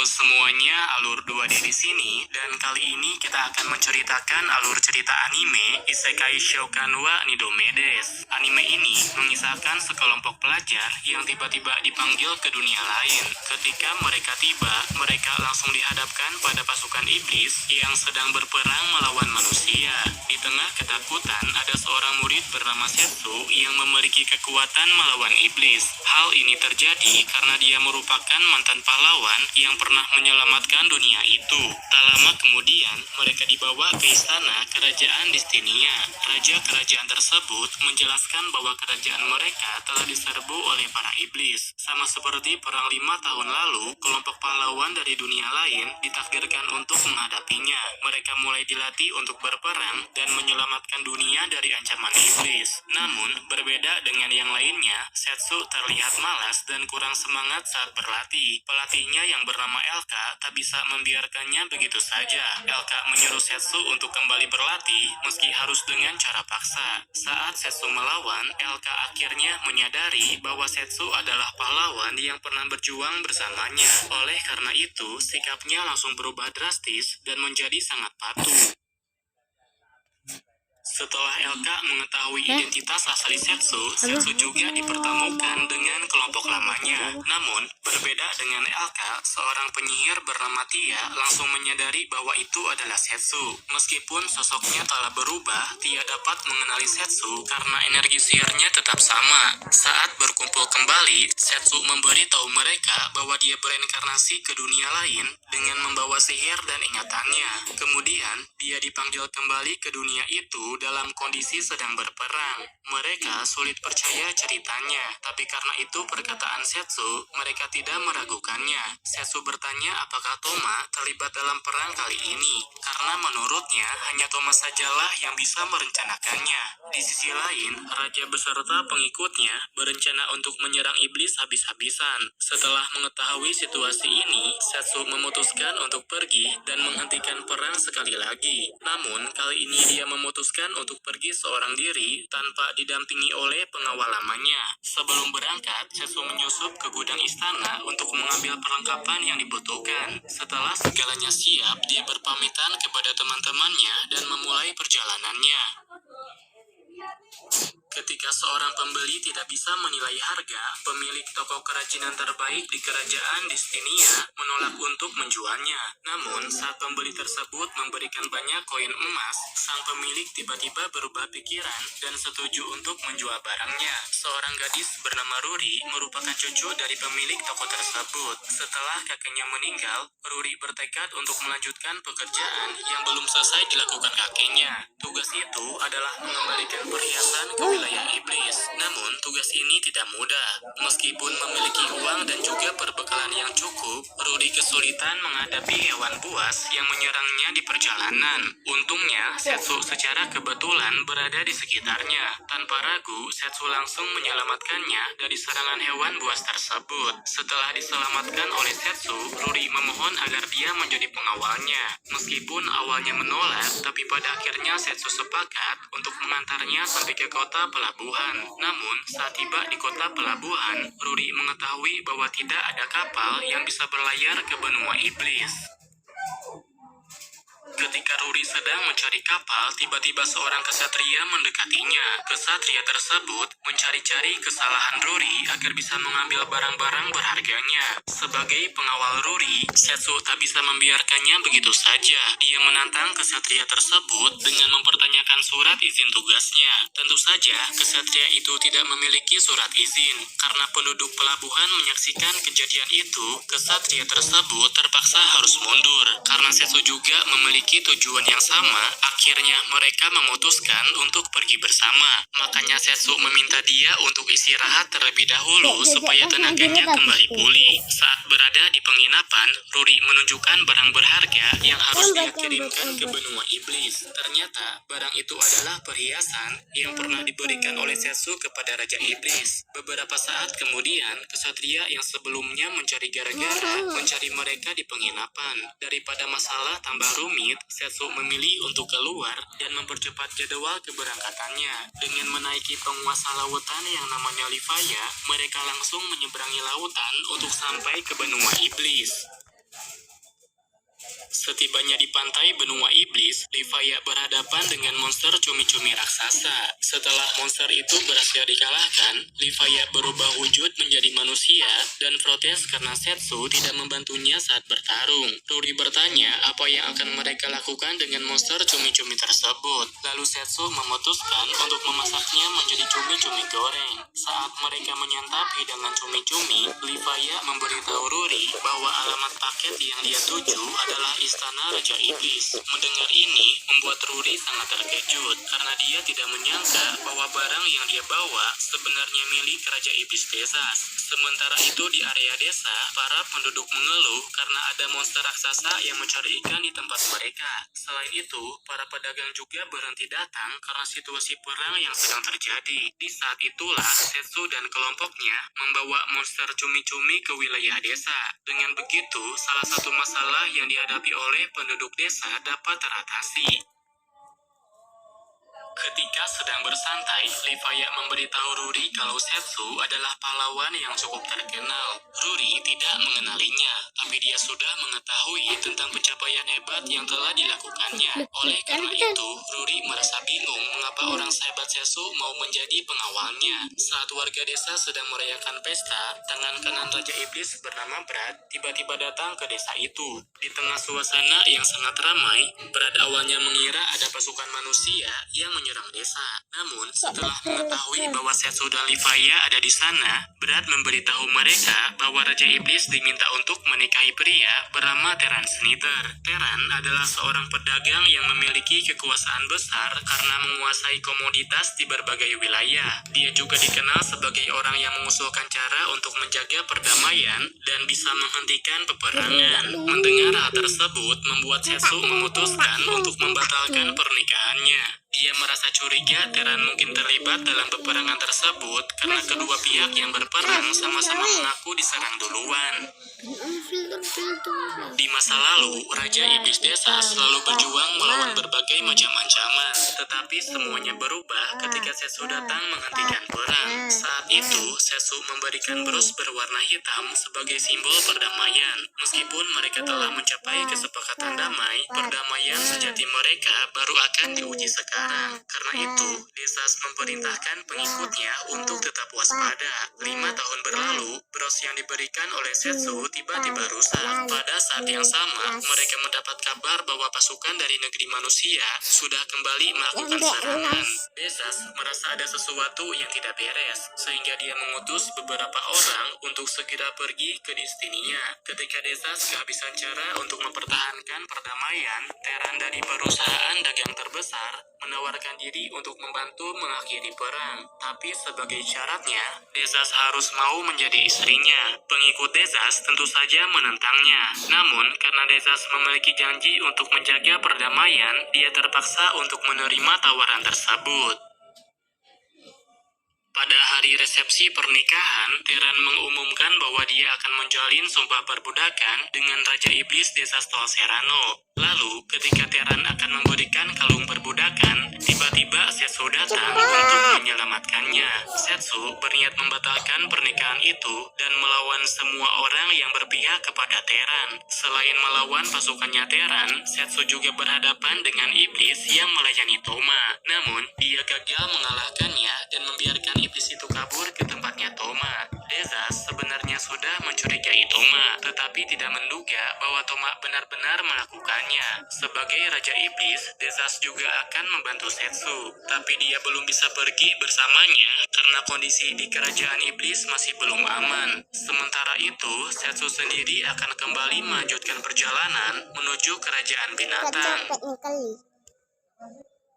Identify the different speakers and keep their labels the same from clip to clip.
Speaker 1: Halo semuanya, Alur 2D di sini, dan kali ini kita akan menceritakan alur cerita anime Isekai Shoukan wa Nidomedes. Anime ini mengisahkan sekelompok pelajar yang tiba-tiba dipanggil ke dunia lain. Ketika mereka tiba, mereka langsung dihadapkan pada pasukan iblis yang sedang berperang melawan manusia. Di tengah ketakutan, ada seorang murid bernama Setsu yang memiliki kekuatan melawan iblis. Hal ini terjadi karena dia merupakan mantan pahlawan yang pernah menyelamatkan dunia itu. Tak lama kemudian, mereka dibawa ke istana kerajaan Distinia. Raja kerajaan tersebut menjelaskan bahwa kerajaan mereka telah diserbu oleh para iblis. Sama seperti perang 5 tahun lalu, kelompok pahlawan dari dunia lain ditakdirkan untuk menghadapinya. Mereka mulai dilatih untuk berperang dan menyelamatkan dunia dari ancaman iblis. Namun, berbeda dengan yang lainnya, Setsu terlihat malas dan kurang semangat saat berlatih. Pelatihnya yang bernama Elka tak bisa membiarkannya begitu saja. Elka menyuruh Setsu untuk kembali berlatih meski harus dengan cara paksa. Saat Setsu melawan, Elka akhirnya menyadari bahwa Setsu adalah pahlawan yang pernah berjuang bersamanya. Oleh karena itu, sikapnya langsung berubah drastis dan menjadi sangat patuh. Setelah Elka mengetahui identitas asli Setsu, Setsu juga dipertemukan dengan kelompok lamanya. Namun, berbeda dengan Elka, seorang penyihir bernama Tia langsung menyadari bahwa itu adalah Setsu. Meskipun sosoknya telah berubah, Tia dapat mengenali Setsu karena energi sihirnya tetap sama. Saat berkumpul kembali, Setsu memberitahu mereka bahwa dia bereinkarnasi ke dunia lain dengan membawa sihir dan ingatannya. Kemudian, dia dipanggil kembali ke dunia itu dalam kondisi sedang berperang. Mereka sulit percaya ceritanya, tapi karena itu perkataan Setsu, mereka tidak meragukannya. Setsu bertanya apakah Toma terlibat dalam perang kali ini, karena menurutnya hanya Toma sajalah yang bisa merencanakannya. Di sisi lain, raja beserta pengikutnya berencana untuk menyerang iblis habis-habisan. Setelah mengetahui situasi ini, Setsu memutuskan untuk pergi dan menghentikan perang sekali lagi. Namun, kali ini dia memutuskan untuk pergi seorang diri tanpa didampingi oleh pengawal lamanya. Sebelum berangkat, Setsu menyusup ke gudang istana untuk mengambil perlengkapan yang dibutuhkan. Setelah segalanya siap, dia berpamitan kepada teman-temannya dan memulai perjalanannya. Ketika seorang pembeli tidak bisa menilai harga, pemilik toko kerajinan terbaik di kerajaan Distinia menolak untuk menjualnya. Namun, saat pembeli tersebut memberikan banyak koin emas, sang pemilik tiba-tiba berubah pikiran dan setuju untuk menjual barangnya. Seorang gadis bernama Ruri merupakan cucu dari pemilik toko tersebut. Setelah kakeknya meninggal, Ruri bertekad untuk melanjutkan pekerjaan yang belum selesai dilakukan kakeknya. Tugas itu adalah mengembalikan perhiasan ke wilayah iblis. Namun, tugas ini tidak mudah. Meskipun memiliki uang dan juga perbekalan yang cukup, Ruri kesulitan menghadapi hewan buas yang menyerangnya di perjalanan. Untungnya, Setsu secara kebetulan berada di sekitarnya. Tanpa ragu, Setsu langsung menyelamatkannya dari serangan hewan buas tersebut. Setelah diselamatkan oleh Setsu, Ruri memohon agar dia menjadi pengawalnya. Meskipun awalnya menolak, tapi pada akhirnya Setsu sepakat untuk mengantarnya sampai ke kota pelabuhan. Namun, saat tiba di kota pelabuhan, Ruri mengetahui bahwa tidak ada kapal yang bisa berlayar ke benua iblis. Ketika Ruri sedang mencari kapal, tiba-tiba seorang kesatria mendekatinya. Kesatria tersebut mencari-cari kesalahan Ruri agar bisa mengambil barang-barang berharganya. Sebagai pengawal Ruri, Setsu tak bisa membiarkannya begitu saja. Dia menantang kesatria tersebut dengan mempertanyakan surat izin tugasnya. Tentu saja, kesatria itu tidak memiliki surat izin. Karena penduduk pelabuhan menyaksikan kejadian itu, kesatria tersebut terpaksa harus mundur. Karena Setsu juga memiliki tujuan yang sama, akhirnya mereka memutuskan untuk pergi bersama. Makanya Setsu meminta dia untuk istirahat terlebih dahulu supaya tenaganya kembali pulih. Saat berada di penginapan, Ruri menunjukkan barang berharga yang harus dia kirimkan ke benua iblis. Ternyata, barang itu adalah perhiasan yang pernah diberikan oleh Setsu kepada Raja Iblis. Beberapa saat kemudian, kesatria yang sebelumnya mencari gara-gara mencari mereka di penginapan. Daripada masalah tambah rumit, Setsu memilih untuk keluar dan mempercepat jadwal keberangkatannya. Dengan menaiki penguasa lautan yang namanya Livaya, mereka langsung menyeberangi lautan untuk sampai ke benua iblis. Setibanya di pantai benua iblis, Leviathan berhadapan dengan monster cumi-cumi raksasa. Setelah monster itu berhasil dikalahkan, Leviathan berubah wujud menjadi manusia dan protes karena Setsu tidak membantunya saat bertarung. Ruri bertanya apa yang akan mereka lakukan dengan monster cumi-cumi tersebut. Lalu Setsu memutuskan untuk memasaknya menjadi cumi-cumi goreng. Saat mereka menyantap hidangan cumi-cumi, Leviathan memberitahu Ruri bahwa alamat paket yang dia tuju adalah istana Raja Iblis. Mendengar ini membuat Ruri sangat terkejut karena dia tidak menyangka bahwa barang yang dia bawa sebenarnya milik Raja Iblis Desas. Sementara itu di area desa, para penduduk mengeluh karena ada monster raksasa yang mencari ikan di tempat mereka. Selain itu, para pedagang juga berhenti datang karena situasi perang yang sedang terjadi. Di saat itulah, Setsu dan kelompoknya membawa monster cumi-cumi ke wilayah desa. Dengan begitu, salah satu masalah yang dihadapi oleh penduduk desa dapat teratasi. Ketika sedang bersantai, Leviathan memberitahu Ruri kalau Setsu adalah pahlawan yang cukup terkenal. Ruri tidak mengenalinya, tapi dia sudah mengetahui tentang pencapaian hebat yang telah dilakukannya. Oleh karena itu, Ruri merasa bingung mengapa orang sehebat Setsu mau menjadi pengawalnya. Saat warga desa sedang merayakan pesta, tangan kanan Raja Iblis bernama Brad tiba-tiba datang ke desa itu. Di tengah suasana yang sangat ramai, Brad awalnya mengira ada pasukan manusia yang menyerang desa. Namun, setelah mengetahui bahwa Setsu dan Leviathan ada di sana, Brad memberitahu mereka bahwa Raja Iblis diminta untuk menikahi pria bernama Teran Snither. Teran adalah seorang pedagang yang memiliki kekuasaan besar karena menguasai komoditas di berbagai wilayah. Dia juga dikenal sebagai orang yang mengusulkan cara untuk menjaga perdamaian dan bisa menghentikan peperangan. Mendengar hal tersebut membuat Setsu memutuskan untuk membatalkan pernikahannya. Dia merasa curiga Teran mungkin terlibat dalam peperangan tersebut karena kedua pihak yang berperang sama-sama mengaku diserang duluan. Di masa lalu, Raja Iblis Desa selalu berjuang melawan berbagai macam ancaman, tetapi semuanya berubah ketika Setsu datang menghentikan perang. Saat itu, Setsu memberikan bros berwarna hitam sebagai simbol perdamaian. Meskipun mereka telah mencapai kesepakatan damai, perdamaian sejati mereka baru akan diuji sekarang. Karena itu, Desas memerintahkan pengikutnya untuk tetap waspada. 5 tahun berlalu, bros yang diberikan oleh Setsu tiba-tiba rusak. Pada saat yang sama, mereka mendapat kabar bahwa pasukan dari negeri manusia sudah kembali melakukan serangan. Desas merasa ada sesuatu yang tidak beres, sehingga dia mengutus beberapa orang untuk segera pergi ke destininya. Ketika Desas kehabisan cara untuk mempertahankan perdamaian, Teran dari perusahaan dagang terbesar menawarkan diri untuk membantu mengakhiri perang. Tapi sebagai syaratnya, Desas harus mau menjadi istrinya. Pengikut Desas tentu saja menentangnya. Namun, karena Desas memiliki janji untuk menjaga perdamaian, dia terpaksa untuk menerima tawaran tersebut. Pada hari resepsi pernikahan, Teran mengumumkan bahwa dia akan menjalin sumpah perbudakan dengan Raja Iblis Desa Stol Serrano. Lalu, ketika Teran akan memberikan kalung perbudakan, tiba-tiba Setsu datang untuk menyelamatkannya. Setsu berniat membatalkan pernikahan itu dan melawan semua orang yang berpihak kepada Teran. Selain melawan pasukannya Teran, Setsu juga berhadapan dengan iblis yang melayani Toma. Namun, dia gagal mengalahkannya dan membiarkan iblis itu kabur ke tempatnya Toma. Desas sebenarnya sudah mencurigai Toma, tetapi tidak menduga bahwa Toma benar-benar melakukannya. Sebagai Raja Iblis, Desas juga akan membantu Setsu, tapi dia belum bisa pergi bersamanya karena kondisi di kerajaan iblis masih belum aman. Sementara itu, Setsu sendiri akan kembali melanjutkan perjalanan menuju kerajaan binatang.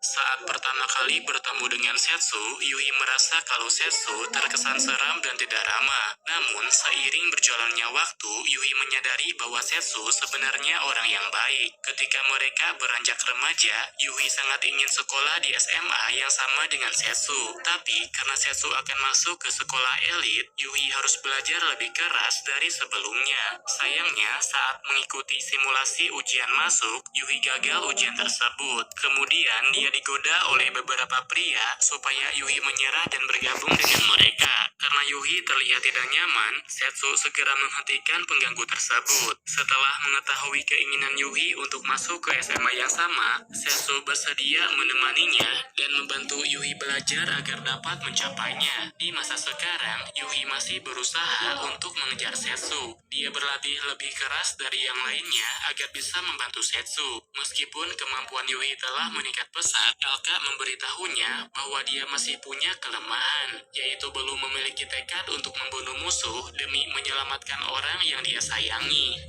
Speaker 1: Saat pertama kali bertemu dengan Setsu, Yui merasa kalau Setsu terkesan seram dan tidak ramah. Namun, seiring berjalannya waktu, Yui menyadari bahwa Setsu sebenarnya orang yang baik. Ketika mereka beranjak remaja, Yui sangat ingin sekolah di SMA yang sama dengan Setsu. Tapi, karena Setsu akan masuk ke sekolah elit, Yui harus belajar lebih keras dari sebelumnya. Sayangnya, saat mengikuti simulasi ujian masuk, Yui gagal ujian tersebut. Kemudian, dia digoda oleh beberapa pria supaya Yuhi menyerah dan bergabung dengan mereka. Karena Yuhi terlihat tidak nyaman, Setsu segera menghentikan pengganggu tersebut. Setelah mengetahui keinginan Yuhi untuk masuk ke SMA yang sama, Setsu bersedia menemaninya dan membantu Yuhi belajar agar dapat mencapainya. Di masa sekarang, Yuhi masih berusaha untuk mengejar Setsu. Dia berlatih lebih keras dari yang lainnya agar bisa membantu Setsu. Meskipun kemampuan Yuhi telah meningkat pesat, Elka memberitahunya bahwa dia masih punya kelemahan, yaitu belum memiliki tekad untuk membunuh musuh demi menyelamatkan orang yang dia sayangi.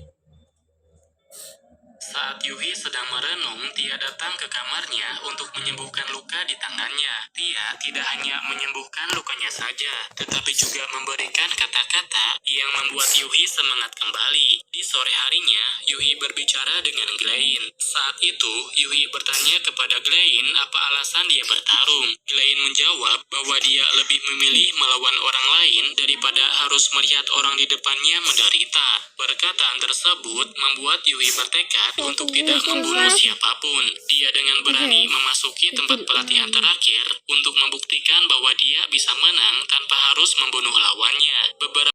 Speaker 1: Saat Yuhi sedang merenung, Tia datang ke kamarnya untuk menyembuhkan luka di tangannya. Tia tidak hanya menyembuhkan lukanya saja, tetapi juga memberikan kata-kata yang membuat Yuhi semangat kembali. Di sore harinya, Yuhi berbicara dengan Glein. Saat itu, Yuhi bertanya kepada Glein apa alasan dia bertarung. Glein menjawab bahwa dia lebih memilih melawan orang lain daripada harus melihat orang di depannya menderita. Perkataan tersebut membuat Yuhi bertekad untuk tidak membunuh siapapun. Dia dengan berani memasuki tempat pelatihan terakhir untuk membuktikan bahwa dia bisa menang tanpa harus membunuh lawannya. Beberapa